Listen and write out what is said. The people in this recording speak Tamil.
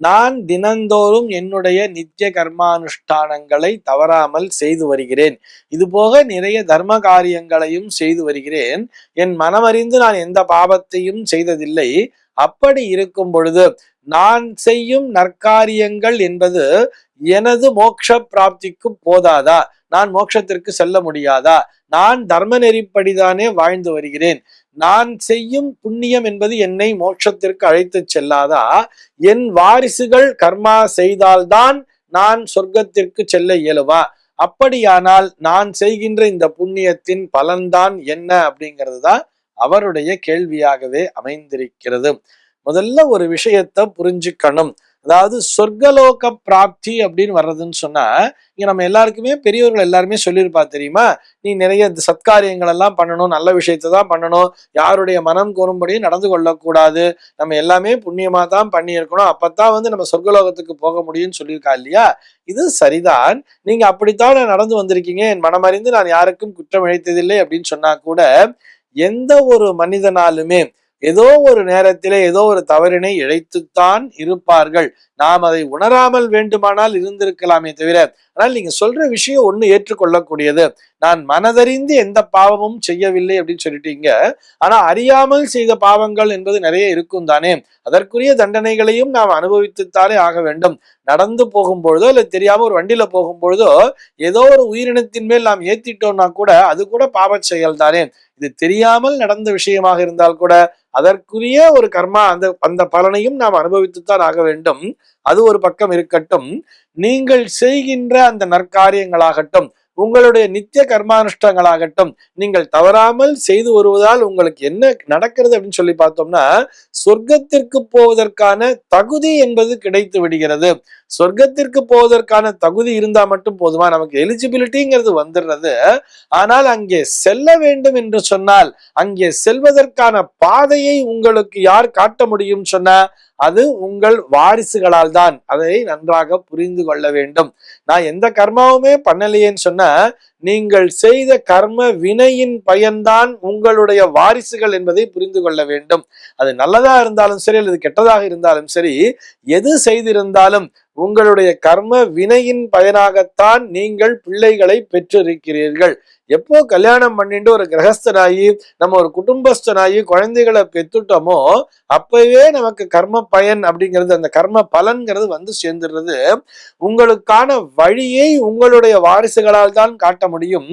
நான் தினந்தோறும் என்னுடைய நித்திய கர்மானுஷ்டானங்களை தவறாமல் செய்து வருகிறேன். இது போக நிறைய தர்ம காரியங்களையும் செய்து வருகிறேன். என் மனமறிந்து நான் எந்த பாவத்தையும் செய்ததில்லை. அப்படி இருக்கும் பொழுது நான் செய்யும் நற்காரியங்கள் என்பது எனது மோட்ச பிராப்திக்கு போதாதா? நான் மோட்சத்திற்கு செல்ல முடியாதா? நான் தர்ம நெறிப்படிதானே வாழ்ந்து வருகிறேன். நான் செய்யும் புண்ணியம் என்பது என்னை மோட்சத்திற்கு அழைத்து செல்லாதா? என் வாரிசுகள் கர்மா செய்தால்தான் நான் சொர்க்கத்திற்கு செல்ல இயலுவா? அப்படியானால் நான் செய்கின்ற இந்த புண்ணியத்தின் பலன்தான் என்ன அப்படிங்கிறது தான் அவருடைய கேள்வியாகவே அமைந்திருக்கிறது. முதல்ல ஒரு விஷயத்த புரிஞ்சுக்கணும். அதாவது சொர்க்கலோக பிராப்தி அப்படின்னு வர்றதுன்னு சொன்னா, இங்க நம்ம எல்லாருக்குமே பெரியவர்கள் எல்லாருமே சொல்லியிருப்பா தெரியுமா, நீ நிறைய சத்காரியங்கள் எல்லாம் பண்ணணும், நல்ல விஷயத்தை தான் பண்ணணும், யாருடைய மனம் கோரும்படியும் நடந்து கொள்ளக்கூடாது, நம்ம எல்லாமே புண்ணியமா தான் பண்ணி இருக்கணும், அப்பத்தான் நம்ம சொர்க்கலோகத்துக்கு போக முடியும்னு சொல்லியிருக்கா இல்லையா? இது சரிதான். நீங்க அப்படித்தான் நடந்து வந்திருக்கீங்க, என் மனமறிந்து நான் யாருக்கும் குற்றம் இழைத்ததில்லை அப்படின்னு சொன்னா கூட, எந்த ஒரு மனிதனாலுமே ஏதோ ஒரு நேரத்திலே ஏதோ ஒரு தவறினை இழைத்துத்தான் இருப்பார்கள். நாம் அதை உணராமல் வேண்டுமானால் இருந்திருக்கலாமே தவிர, ஆனால் நீங்க சொல்ற விஷயம் ஒண்ணு ஏற்றுக்கொள்ளக்கூடியது. நான் மனதறிந்து எந்த பாவமும் செய்யவில்லை அப்படின்னு சொல்லிட்டீங்க. ஆனா அறியாமல் செய்த பாவங்கள் என்பது நிறைய இருக்கும் தானே. அதற்குரிய தண்டனைகளையும் நாம் அனுபவித்துத்தானே ஆக வேண்டும். நடந்து போகும்பொழுதோ இல்ல தெரியாம ஒரு வண்டியில போகும்பொழுதோ ஏதோ ஒரு உயிரினத்தின் மேல் நாம் ஏத்திட்டோம்னா கூட அது கூட பாவ செயல் தானே. இது தெரியாமல் நடந்த விஷயமாக இருந்தால் கூட அதற்குரிய ஒரு கர்மா, அந்த அந்த பலனையும் நாம் அனுபவித்துத்தான் ஆக வேண்டும். அது ஒரு பக்கம் இருக்கட்டும். நீங்கள் செய்கின்ற அந்த நற்காரியங்களாகட்டும், உங்களுடைய நித்திய கர்மானுஷ்டங்களாகட்டும், நீங்கள் தவறாமல் செய்து வருவதால் உங்களுக்கு என்ன நடக்கிறது அப்படின்னு சொல்லி பார்த்தோம்னா, சொர்க்கத்திற்கு போவதற்கான தகுதி என்பது கிடைத்து விடுகிறது. சொர்க்கத்திற்கு போவதற்கான தகுதி இருந்தா மட்டும் போதுமா? நமக்கு எலிஜிபிலிட்டிங்கிறது வந்துடுறது. ஆனால் அங்கே செல்ல வேண்டும் என்று சொன்னால், அங்கே செல்வதற்கான பாதையை உங்களுக்கு யார் காட்ட முடியும் சொன்னா, அது உங்கள் வாரிசுகளால் தான். அதை நன்றாக புரிந்து கொள்ள வேண்டும். நான் எந்த கர்மாவுமே பண்ணலையேன்னு சொன்னா, நீங்கள் செய்த கர்ம வினையின் பயன்தான் உங்களுடைய வாரிசுகள் என்பதை புரிந்து கொள்ள வேண்டும். அது நல்லதா இருந்தாலும் சரி அல்லது கெட்டதாக இருந்தாலும் சரி, எது செய்திருந்தாலும் உங்களுடைய கர்ம வினையின் பயனாகத்தான் நீங்கள் பிள்ளைகளை பெற்றிருக்கிறீர்கள். எப்போ கல்யாணம் பண்ணிட்டு ஒரு கிரகஸ்தனாகி நம்ம ஒரு குடும்பஸ்தனாகி குழந்தைகளை பெத்துட்டோமோ அப்பவே நமக்கு கர்ம பயன் அப்படிங்கிறது, அந்த கர்ம பலன்கிறது சேர்ந்துடுறது. உங்களுக்கான வழியை உங்களுடைய வாரிசுகளால் தான் காட்ட முடியும்.